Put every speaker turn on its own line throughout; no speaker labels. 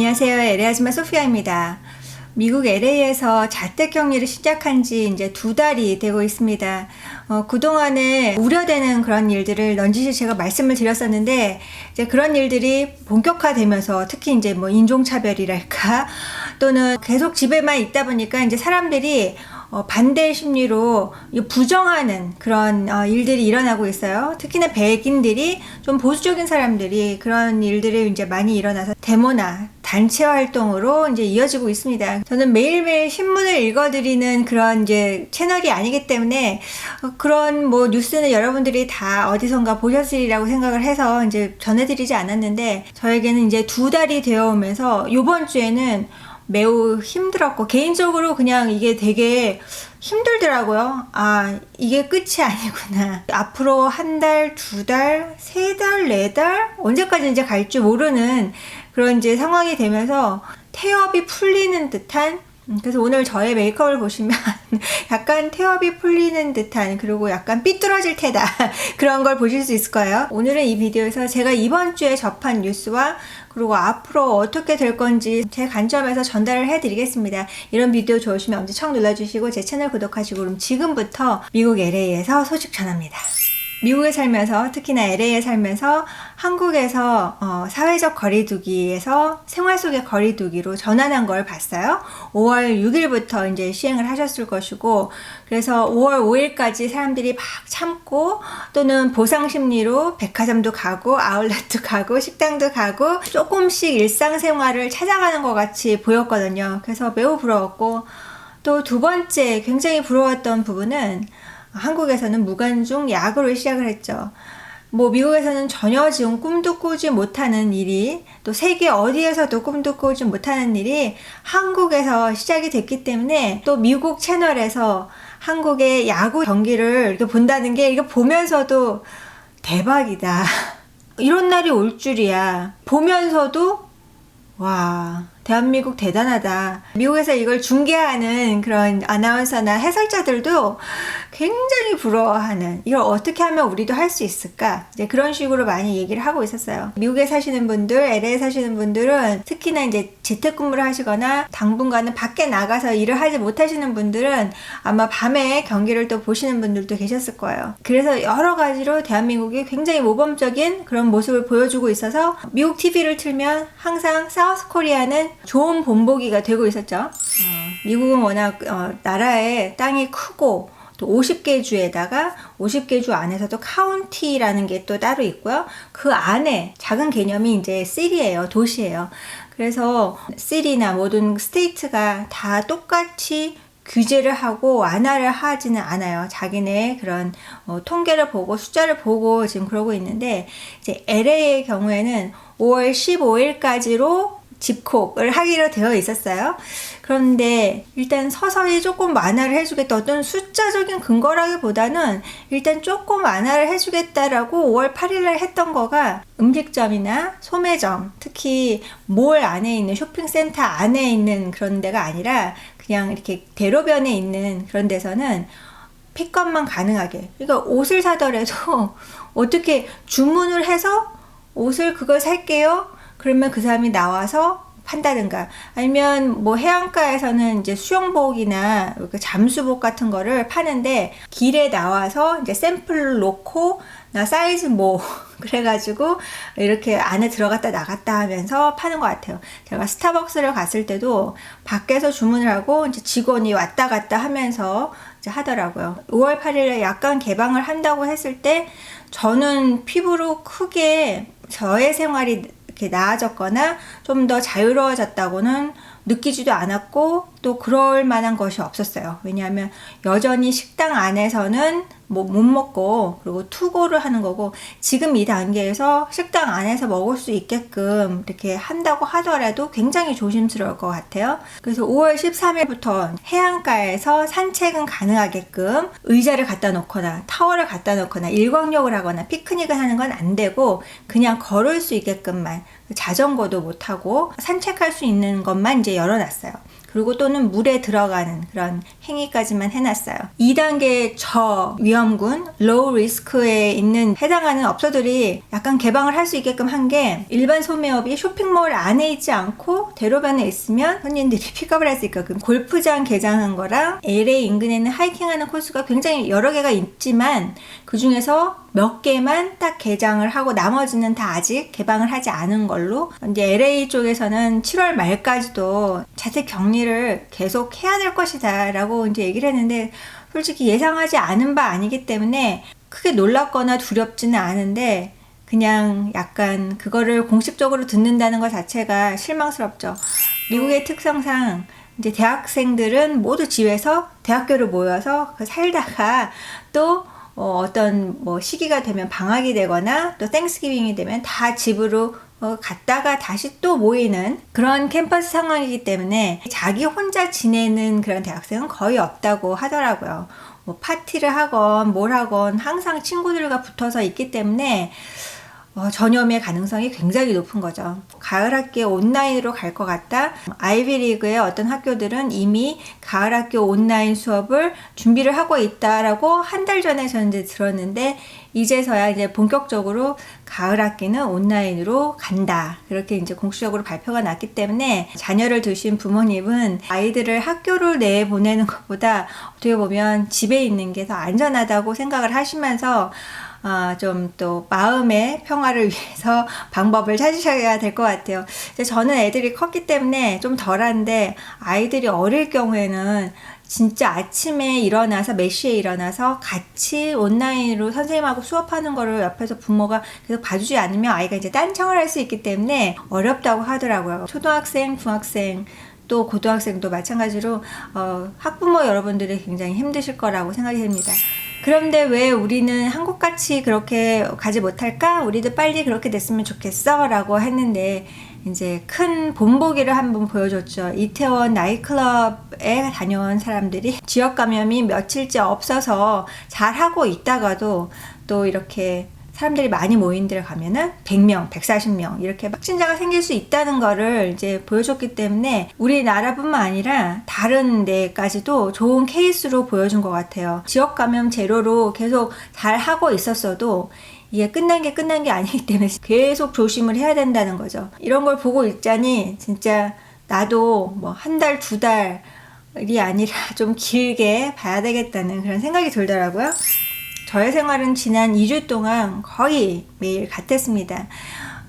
안녕하세요. LA 아줌마 소피아입니다. 미국 LA에서 자택격리를 시작한 지 이제 2달이 되고 있습니다. 그동안에 우려되는 그런 일들을 넌지시 제가 말씀을 드렸었는데, 이제 그런 일들이 본격화되면서 특히 이제 뭐 인종차별이랄까, 또는 계속 집에만 있다 보니까 이제 사람들이 반대 심리로 부정하는 그런 일들이 일어나고 있어요. 특히나 백인들이 좀 보수적인 사람들이 그런 일들이 이제 많이 일어나서 데모나 단체 활동으로 이제 이어지고 있습니다. 저는 매일매일 신문을 읽어드리는 그런 이제 채널이 아니기 때문에 그런 뭐 뉴스는 여러분들이 다 어디선가 보셨으리라고 생각을 해서 이제 전해드리지 않았는데, 저에게는 이제 2달이 되어 오면서 요번 주에는 매우 힘들었고, 개인적으로 그냥 이게 되게 힘들더라고요. 아, 이게 끝이 아니구나. 앞으로 1달, 2달, 3달, 4달? 언제까지 이제 갈지 모르는 그런 이제 상황이 되면서 태엽이 풀리는 듯한, 그래서 오늘 저의 메이크업을 보시면 약간 태엽이 풀리는 듯한, 그리고 약간 삐뚤어질 테다 그런 걸 보실 수 있을 거예요. 오늘은 이 비디오에서 제가 이번 주에 접한 뉴스와 그리고 앞으로 어떻게 될 건지 제 관점에서 전달을 해드리겠습니다. 이런 비디오 좋으시면 언제 청 눌러주시고 제 채널 구독하시고, 그럼 지금부터 미국 LA에서 소식 전합니다. 미국에 살면서, 특히나 LA에 살면서 한국에서 사회적 거리두기에서 생활 속의 거리두기로 전환한 걸 봤어요. 5월 6일부터 이제 시행을 하셨을 것이고, 그래서 5월 5일까지 사람들이 막 참고, 또는 보상 심리로 백화점도 가고 아울렛도 가고 식당도 가고 조금씩 일상생활을 찾아가는 것 같이 보였거든요. 그래서 매우 부러웠고, 또 두 번째 굉장히 부러웠던 부분은 한국에서는 무관중 야구를 시작을 했죠. 뭐 미국에서는 전혀 지금 꿈도 꾸지 못하는 일이, 또 세계 어디에서도 꿈도 꾸지 못하는 일이 한국에서 시작이 됐기 때문에, 또 미국 채널에서 한국의 야구 경기를 이렇게 본다는 게, 이거 보면서도 대박이다. 이런 날이 올 줄이야. 보면서도 와, 대한민국 대단하다. 미국에서 이걸 중계하는 그런 아나운서나 해설자들도 굉장히 부러워하는, 이걸 어떻게 하면 우리도 할 수 있을까? 이제 그런 식으로 많이 얘기를 하고 있었어요. 미국에 사시는 분들, LA에 사시는 분들은, 특히나 이제 재택근무를 하시거나 당분간은 밖에 나가서 일을 하지 못하시는 분들은 아마 밤에 경기를 또 보시는 분들도 계셨을 거예요. 그래서 여러 가지로 대한민국이 굉장히 모범적인 그런 모습을 보여주고 있어서 미국 TV를 틀면 항상 사우스 코리아는 좋은 본보기가 되고 있었죠. 미국은 워낙 나라의 땅이 크고, 또 50개 주에다가 50개 주 안에서도 카운티라는 게 또 따로 있고요. 그 안에 작은 개념이 이제 시리예요. 도시예요. 그래서 시리나 모든 스테이트가 다 똑같이 규제를 하고 완화를 하지는 않아요. 자기네 그런 통계를 보고 숫자를 보고 지금 그러고 있는데, 이제 LA의 경우에는 5월 15일까지로 집콕을 하기로 되어 있었어요. 그런데 일단 서서히 조금 완화를 해주겠다, 어떤 숫자적인 근거라기보다는 일단 조금 완화를 해주겠다라고 5월 8일날 했던 거가, 음식점이나 소매점, 특히 몰 안에 있는 쇼핑센터 안에 있는 그런 데가 아니라 그냥 이렇게 대로변에 있는 그런 데서는 픽업만 가능하게, 그러니까 옷을 사더라도 어떻게 주문을 해서 옷을 그걸 살게요, 그러면 그 사람이 나와서 판다든가, 아니면 뭐 해안가에서는 이제 수영복이나 잠수복 같은 거를 파는데 길에 나와서 이제 샘플을 놓고 나 사이즈 뭐 그래가지고 이렇게 안에 들어갔다 나갔다 하면서 파는 것 같아요. 제가 스타벅스를 갔을 때도 밖에서 주문을 하고 이제 직원이 왔다 갔다 하면서 이제 하더라고요. 5월 8일에 약간 개방을 한다고 했을 때 저는 피부로 크게 저의 생활이 이렇게 나아졌거나 좀 더 자유로워졌다고는 느끼지도 않았고, 또 그럴 만한 것이 없었어요. 왜냐하면 여전히 식당 안에서는 뭐 못 먹고, 그리고 투고를 하는 거고, 지금 이 단계에서 식당 안에서 먹을 수 있게끔 이렇게 한다고 하더라도 굉장히 조심스러울 것 같아요. 그래서 5월 13일부터 해안가에서 산책은 가능하게끔 의자를 갖다 놓거나 타월을 갖다 놓거나 일광욕을 하거나 피크닉을 하는 건 안 되고, 그냥 걸을 수 있게끔만, 자전거도 못 타고 산책할 수 있는 것만 이제 열어놨어요. 그리고 또는 물에 들어가는 그런 행위까지만 해놨어요. 2단계 저위험군, low risk에 있는 해당하는 업소들이 약간 개방을 할 수 있게끔 한 게 일반 소매업이 쇼핑몰 안에 있지 않고 대로변에 있으면 손님들이 픽업을 할 수 있게끔 골프장 개장한 거랑 LA 인근에 있는 하이킹하는 코스가 굉장히 여러 개가 있지만 그 중에서 몇 개만 딱 개장을 하고 나머지는 다 아직 개방을 하지 않은 걸로, 이제 LA 쪽에서는 7월 말까지도 자택 격리를 계속 해야 될 것이다 라고 이제 얘기를 했는데, 솔직히 예상하지 않은 바 아니기 때문에 크게 놀랍거나 두렵지는 않은데 그냥 약간 그거를 공식적으로 듣는다는 것 자체가 실망스럽죠. 미국의 특성상 이제 대학생들은 모두 집에서 대학교를 모여서 살다가 또 어떤 뭐 시기가 되면 방학이 되거나 또 땡스기빙이 되면 다 집으로 갔다가 다시 또 모이는 그런 캠퍼스 상황이기 때문에 자기 혼자 지내는 그런 대학생은 거의 없다고 하더라고요. 뭐 파티를 하건 뭘 하건 항상 친구들과 붙어서 있기 때문에 전염의 가능성이 굉장히 높은 거죠. 가을 학기에 온라인으로 갈 것 같다. 아이비리그의 어떤 학교들은 이미 가을 학기 온라인 수업을 준비를 하고 있다라고 한 달 전에 저는 이제 들었는데, 이제서야 이제 본격적으로 가을 학기는 온라인으로 간다. 그렇게 이제 공식적으로 발표가 났기 때문에 자녀를 두신 부모님은 아이들을 학교를 내보내는 것보다 어떻게 보면 집에 있는 게 더 안전하다고 생각을 하시면서 좀 또 마음의 평화를 위해서 방법을 찾으셔야 될 것 같아요. 저는 애들이 컸기 때문에 좀 덜한데, 아이들이 어릴 경우에는 진짜 아침에 일어나서 몇 시에 일어나서 같이 온라인으로 선생님하고 수업하는 거를 옆에서 부모가 계속 봐주지 않으면 아이가 이제 딴청을 할 수 있기 때문에 어렵다고 하더라고요. 초등학생, 중학생, 또 고등학생도 마찬가지로 학부모 여러분들이 굉장히 힘드실 거라고 생각이 됩니다. 그런데 왜 우리는 한국같이 그렇게 가지 못할까? 우리도 빨리 그렇게 됐으면 좋겠어 라고 했는데, 이제 큰 본보기를 한번 보여줬죠. 이태원 나이클럽에 다녀온 사람들이 지역 감염이 며칠째 없어서 잘하고 있다가도 또 이렇게 사람들이 많이 모인 데를 가면은 100명, 140명 이렇게 확진자가 생길 수 있다는 거를 이제 보여줬기 때문에 우리나라뿐만 아니라 다른 데까지도 좋은 케이스로 보여준 것 같아요. 지역 감염 제로로 계속 잘 하고 있었어도 이게 끝난 게 아니기 때문에 계속 조심을 해야 된다는 거죠. 이런 걸 보고 있자니 진짜 나도 뭐 한 달, 두 달이 아니라 좀 길게 봐야 되겠다는 그런 생각이 들더라고요. 저의 생활은 지난 2주 동안 거의 매일 같았습니다.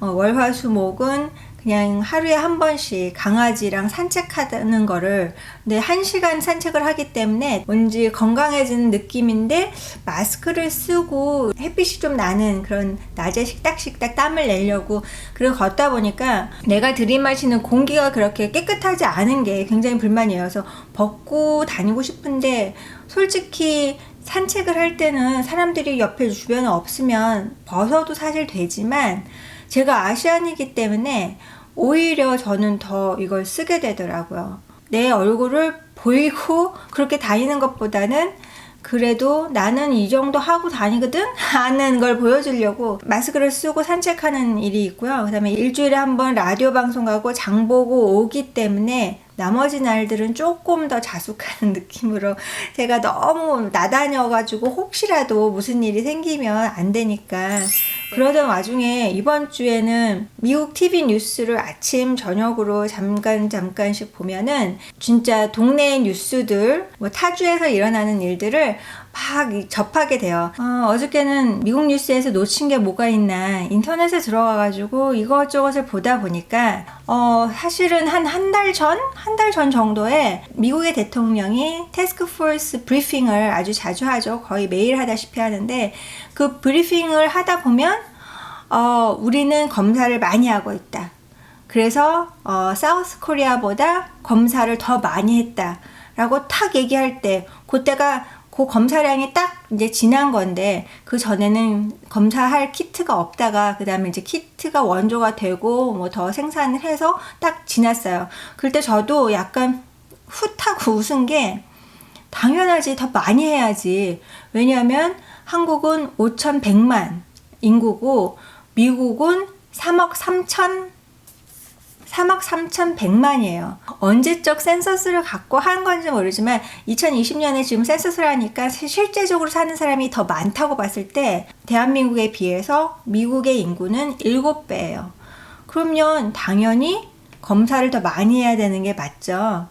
월화수목은 그냥 하루에 한 번씩 강아지랑 산책하는 거를, 근데 1시간 산책을 하기 때문에 뭔지 건강해지는 느낌인데, 마스크를 쓰고 햇빛이 좀 나는 그런 낮에 식닥식닥 땀을 내려고 그리고 걷다 보니까 내가 들이마시는 공기가 그렇게 깨끗하지 않은 게 굉장히 불만이어서 벗고 다니고 싶은데, 솔직히 산책을 할 때는 사람들이 옆에 주변에 없으면 벗어도 사실 되지만, 제가 아시안이기 때문에 오히려 저는 더 이걸 쓰게 되더라고요. 내 얼굴을 보이고 그렇게 다니는 것보다는 그래도 나는 이 정도 하고 다니거든? 하는 걸 보여주려고 마스크를 쓰고 산책하는 일이 있고요. 그 다음에 일주일에 한 번 라디오 방송하고 장 보고 오기 때문에 나머지 날들은 조금 더 자숙하는 느낌으로, 제가 너무 나다녀가지고 혹시라도 무슨 일이 생기면 안 되니까. 그러던 와중에 이번 주에는 미국 TV 뉴스를 아침 저녁으로 잠깐씩 보면은 진짜 동네 뉴스들, 뭐 타주에서 일어나는 일들을 막 접하게 돼요. 어저께는 미국 뉴스에서 놓친 게 뭐가 있나 인터넷에 들어가가지고 이것저것을 보다 보니까 사실은 한 달 전 정도에 미국의 대통령이 태스크포스 브리핑을 아주 자주 하죠. 거의 매일 하다시피 하는데, 그 브리핑을 하다 보면 우리는 검사를 많이 하고 있다. 그래서 사우스 코리아보다 검사를 더 많이 했다 라고 탁 얘기할 때, 그때가 그 검사량이 딱 이제 지난 건데, 그 전에는 검사할 키트가 없다가 그 다음에 이제 키트가 원조가 되고 뭐 더 생산을 해서 딱 지났어요. 그럴 때 저도 약간 훗하고 웃은 게, 당연하지, 더 많이 해야지. 왜냐하면 한국은 5,100만 인구고 미국은 3억 3천 3억 3,100만이에요. 언제적 센서스를 갖고 한 건지 모르지만 2020년에 지금 센서스를 하니까 실제적으로 사는 사람이 더 많다고 봤을 때 대한민국에 비해서 미국의 인구는 7배예요. 그러면 당연히 검사를 더 많이 해야 되는 게 맞죠.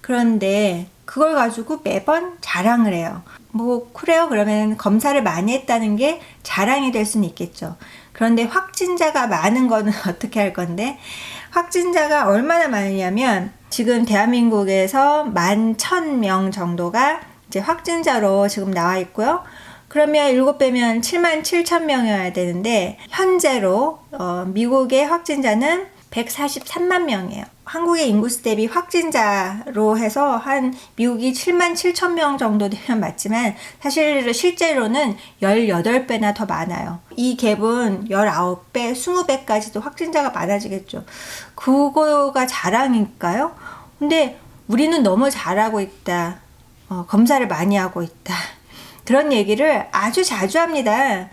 그런데 그걸 가지고 매번 자랑을 해요. 뭐 그래요? 그러면 검사를 많이 했다는 게 자랑이 될 수는 있겠죠. 그런데 확진자가 많은 거는 어떻게 할 건데, 확진자가 얼마나 많으냐면 지금 대한민국에서 11,000명 정도가 이제 확진자로 지금 나와 있고요. 그러면 7배면 77,000명이어야 되는데 현재로 미국의 확진자는 143만 명이에요. 한국의 인구수 대비 확진자로 해서 한 미국이 77,000명 정도 되면 맞지만 사실 실제로는 18배나 더 많아요. 이 갭은 19배, 20배까지도 확진자가 많아지겠죠. 그거가 자랑일까요? 근데 우리는 너무 잘하고 있다. 검사를 많이 하고 있다. 그런 얘기를 아주 자주 합니다.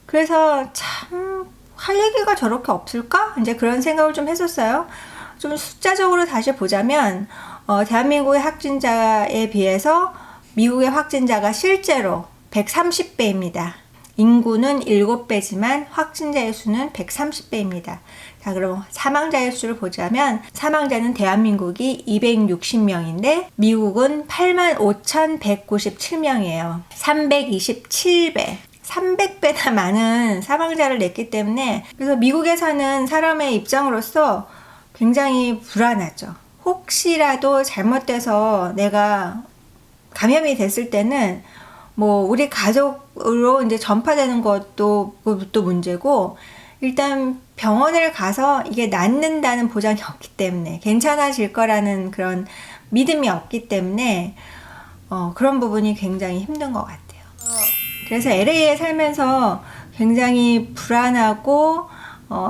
그래서 참 할 얘기가 저렇게 없을까? 이제 그런 생각을 좀 했었어요. 좀 숫자적으로 다시 보자면 대한민국의 확진자에 비해서 미국의 확진자가 실제로 130배입니다. 인구는 7배지만 확진자의 수는 130배입니다. 자, 그럼 사망자의 수를 보자면 사망자는 대한민국이 260명인데 미국은 85,197명이에요. 327배. 300배나 많은 사망자를 냈기 때문에 그래서 미국에 사는 사람의 입장으로서 굉장히 불안하죠. 혹시라도 잘못돼서 내가 감염이 됐을 때는 뭐 우리 가족으로 이제 전파되는 것도 그것도 문제고, 일단 병원을 가서 이게 낫는다는 보장이 없기 때문에 괜찮아질 거라는 그런 믿음이 없기 때문에 그런 부분이 굉장히 힘든 것 같아요. 그래서 LA에 살면서 굉장히 불안하고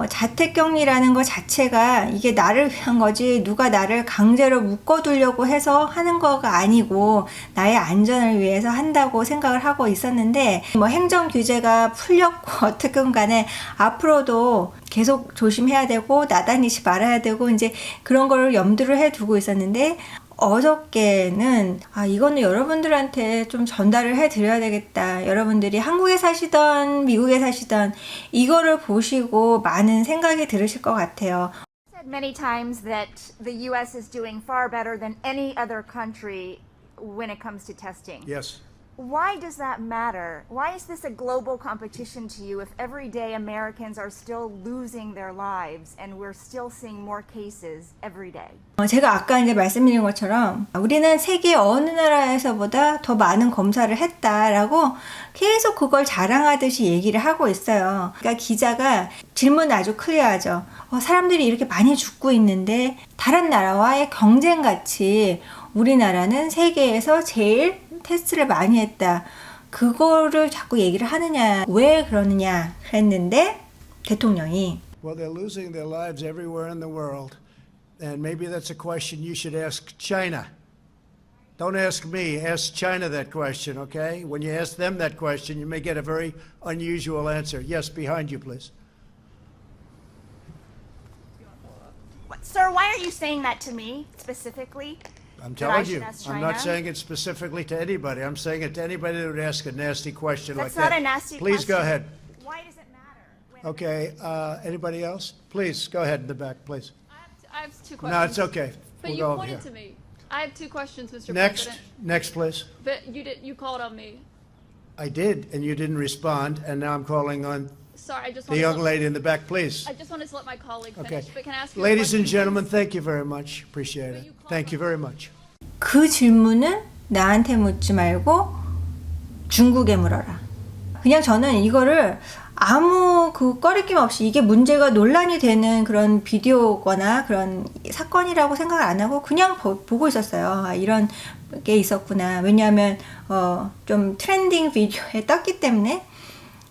자택격리라는 것 자체가 이게 나를 위한 거지 누가 나를 강제로 묶어두려고 해서 하는 거가 아니고 나의 안전을 위해서 한다고 생각을 하고 있었는데, 뭐 행정 규제가 풀렸고 어떻든 간에 앞으로도 계속 조심해야 되고 나다니지 말아야 되고 이제 그런 거를 염두를 해두고 있었는데, 어저께는 이거는 여러분들한테 좀 전달을 해드려야 되겠다. 여러분들이 한국에 사시던 미국에 사시던 이거를 보시고 많은 생각이 들으실 것 같아요.
Said many times that the U.S. is doing far better than any other country when it comes to testing.
Yes.
Why does that matter? Why is this a global competition to you if every day Americans are still losing their lives and we're still seeing more cases every day?
제가 아까 이제 말씀드린 것처럼 우리는 세계 어느 나라에서보다 더 많은 검사를 했다라고 계속 그걸 자랑하듯이 얘기를 하고 있어요. 그러니까 기자가 질문 아주 클리어하죠. 사람들이 이렇게 많이 죽고 있는데 다른 나라와의 경쟁같이 우리나라는 세계에서 제일 테스트를 많이 했다. 그거를 자꾸 얘기를 하느냐, 왜 그러느냐 했는데 대통령이
Well, they're losing their lives everywhere in the world. And maybe that's a question you should ask China. Don't ask me, ask China that question, okay? When you ask them that question, you may get a very unusual answer. Yes, behind you, please.
Sir, why are you saying that to me specifically?
I'm
That I
telling you,
should ask
I'm not
China?
saying it specifically to anybody. I'm saying it to anybody that would ask a nasty question
That's
like
not
that.
a nasty
Please
question.
go ahead.
Why does it matter? When
Okay, anybody else? Please, go ahead in the back, please.
I have two questions.
No, it's okay.
But
We'll
you
go over
pointed
here.
to me. I have two questions, Mr.
Next,
President.
next, please.
But you called on me.
I did, and you didn't respond, and now I'm calling on
Sorry, I just
the
wanted
young
to
lady in the back, please.
I just wanted to let my colleague finish.
Okay.
But can I ask you a
Ladies and
question,
gentlemen,
please?
thank you very much. Appreciate it. Thank you very much.
그 질문은 나한테 묻지 말고 중국에 물어라. 그냥 저는 이거를 아무 그 꺼리낌 없이 이게 문제가 논란이 되는 그런 비디오거나 그런 사건이라고 생각을 안 하고 그냥 보고 있었어요. 이런 게 있었구나. 왜냐하면 좀 트렌딩 비디오에 떴기 때문에.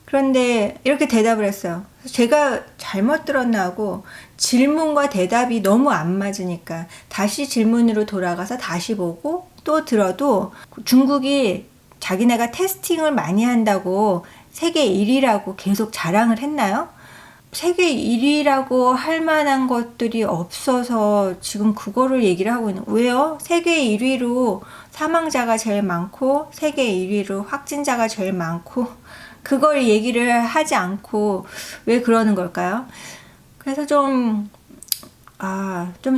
그런데 이렇게 대답을 했어요. 제가 잘못 들었나 하고 질문과 대답이 너무 안 맞으니까 다시 질문으로 돌아가서 다시 보고 또 들어도 중국이 자기네가 테스팅을 많이 한다고 세계 1위라고 계속 자랑을 했나요? 세계 1위라고 할 만한 것들이 없어서 지금 그거를 얘기를 하고 있는. 왜요? 세계 1위로 사망자가 제일 많고 세계 1위로 확진자가 제일 많고 그걸 얘기를 하지 않고 왜 그러는 걸까요? 그래서 좀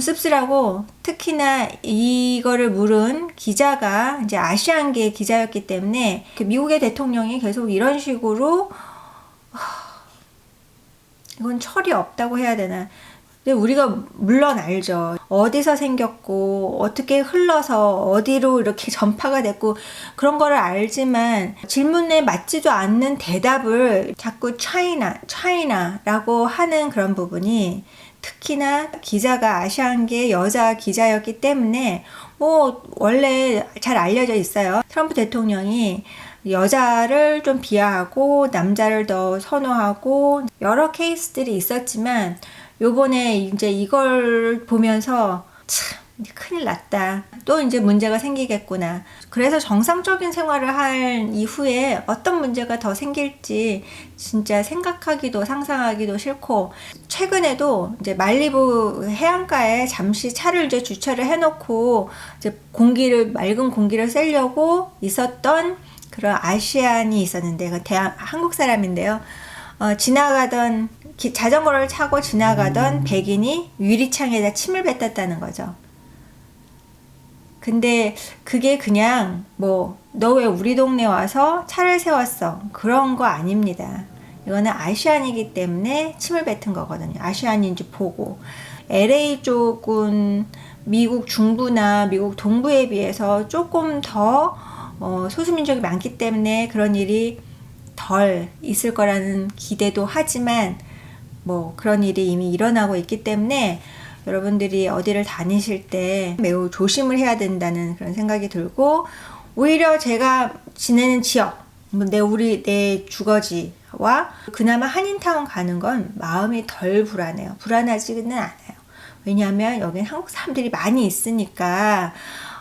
씁쓸하고, 특히나 이거를 물은 기자가 이제 아시안계 기자였기 때문에 미국의 대통령이 계속 이런 식으로 이건 철이 없다고 해야 되나. 근데 우리가 물론 알죠. 어디서 생겼고 어떻게 흘러서 어디로 이렇게 전파가 됐고 그런 거를 알지만 질문에 맞지도 않는 대답을 자꾸 차이나라고 하는 그런 부분이, 특히나 기자가 아시안계 여자 기자였기 때문에 원래 잘 알려져 있어요. 트럼프 대통령이 여자를 좀 비하하고 남자를 더 선호하고 여러 케이스들이 있었지만 요번에 이제 이걸 보면서 참 큰일 났다. 또 이제 문제가 생기겠구나. 그래서 정상적인 생활을 한 이후에 어떤 문제가 더 생길지 진짜 생각하기도 상상하기도 싫고, 최근에도 이제 말리부 해안가에 잠시 차를 이제 주차를 해놓고 이제 맑은 공기를 쐬려고 있었던 그런 아시안이 있었는데, 한국 사람인데요. 지나가던 자전거를 타고 지나가던 백인이 유리창에다 침을 뱉었다는 거죠. 근데 그게 그냥 너 왜 우리 동네 와서 차를 세웠어? 그런 거 아닙니다. 이거는 아시안이기 때문에 침을 뱉은 거거든요. 아시안인지 보고. LA 쪽은 미국 중부나 미국 동부에 비해서 조금 더 소수민족이 많기 때문에 그런 일이 덜 있을 거라는 기대도 하지만 그런 일이 이미 일어나고 있기 때문에 여러분들이 어디를 다니실 때 매우 조심을 해야 된다는 그런 생각이 들고, 오히려 제가 지내는 지역, 내 주거지와 그나마 한인타운 가는 건 마음이 덜 불안해요. 불안하지는 않아요. 왜냐하면 여긴 한국 사람들이 많이 있으니까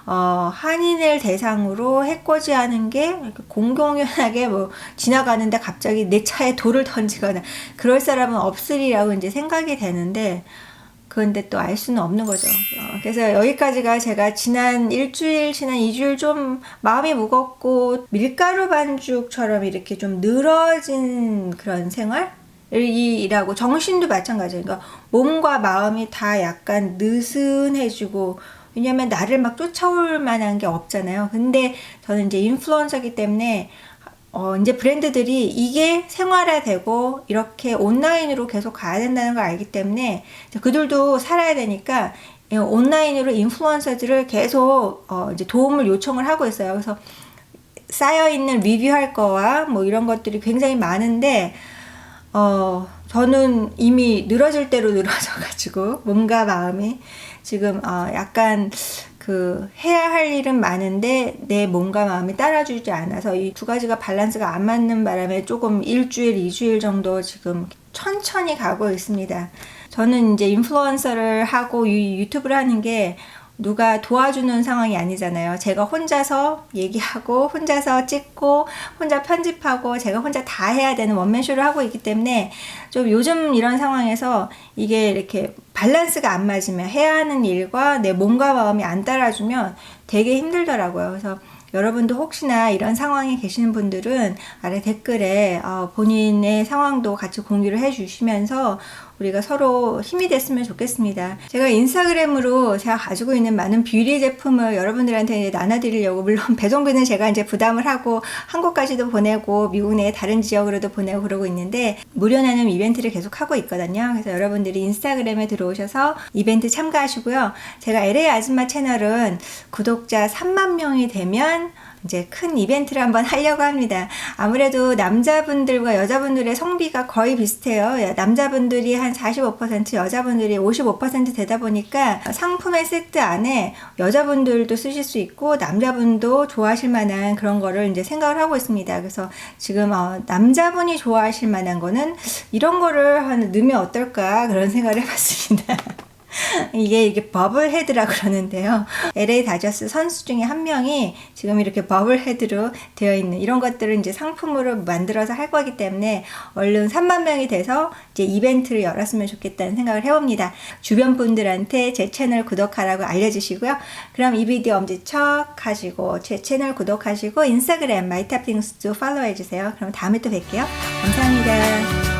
한인을 대상으로 해코지하는 게 이렇게 공공연하게 지나가는데 갑자기 내 차에 돌을 던지거나 그럴 사람은 없으리라고 이제 생각이 되는데, 그런데 또 알 수는 없는 거죠. 그래서 여기까지가 제가 지난 2주일 좀 마음이 무겁고 밀가루 반죽처럼 이렇게 좀 늘어진 그런 생활이라고, 정신도 마찬가지예요. 그러니까 몸과 마음이 다 약간 느슨해지고, 왜냐면 나를 막 쫓아올 만한 게 없잖아요. 근데 저는 이제 인플루언서기 때문에 이제 브랜드들이 이게 생활화되고 이렇게 온라인으로 계속 가야 된다는 걸 알기 때문에 그들도 살아야 되니까 온라인으로 인플루언서들을 계속 이제 도움을 요청을 하고 있어요. 그래서 쌓여있는 리뷰할 거와 이런 것들이 굉장히 많은데 저는 이미 늘어질 대로 늘어져가지고 몸과 마음이 지금 약간 해야 할 일은 많은데 내 몸과 마음이 따라주지 않아서 이 두 가지가 밸런스가 안 맞는 바람에 조금 1주일, 2주일 정도 지금 천천히 가고 있습니다. 저는 이제 인플루언서를 하고 유튜브를 하는 게 누가 도와주는 상황이 아니잖아요. 제가 혼자서 얘기하고 혼자서 찍고 혼자 편집하고 제가 혼자 다 해야 되는 원맨쇼를 하고 있기 때문에 좀 요즘 이런 상황에서 이게 이렇게 밸런스가 안 맞으면, 해야 하는 일과 내 몸과 마음이 안 따라주면 되게 힘들더라고요. 그래서 여러분도 혹시나 이런 상황에 계시는 분들은 아래 댓글에 본인의 상황도 같이 공유를 해주시면서 우리가 서로 힘이 됐으면 좋겠습니다. 제가 인스타그램으로 제가 가지고 있는 많은 뷰티 제품을 여러분들한테 나눠드리려고, 물론 배송비는 제가 이제 부담을 하고 한국까지도 보내고 미국 내 다른 지역으로도 보내고 그러고 있는데 무료 나눔 이벤트를 계속 하고 있거든요. 그래서 여러분들이 인스타그램에 들어오셔서 이벤트 참가하시고요. 제가 LA 아줌마 채널은 구독자 3만 명이 되면 이제 큰 이벤트를 한번 하려고 합니다. 아무래도 남자분들과 여자분들의 성비가 거의 비슷해요. 남자분들이 한 45%, 여자분들이 55% 되다 보니까 상품의 세트 안에 여자분들도 쓰실 수 있고 남자분도 좋아하실 만한 그런 거를 이제 생각을 하고 있습니다. 그래서 지금 남자분이 좋아하실 만한 거는 이런 거를 넣으면 어떨까 그런 생각을 해봤습니다. 이게 버블헤드라 그러는데요. LA 다저스 선수 중에 한 명이 지금 이렇게 버블헤드로 되어 있는 이런 것들을 이제 상품으로 만들어서 할 거기 때문에 얼른 3만 명이 돼서 이제 이벤트를 열었으면 좋겠다는 생각을 해봅니다. 주변 분들한테 제 채널 구독하라고 알려주시고요. 그럼 이 비디오 엄지척 하시고 제 채널 구독하시고 인스타그램 마이탑핑스도 팔로우 해주세요. 그럼 다음에 또 뵐게요. 감사합니다.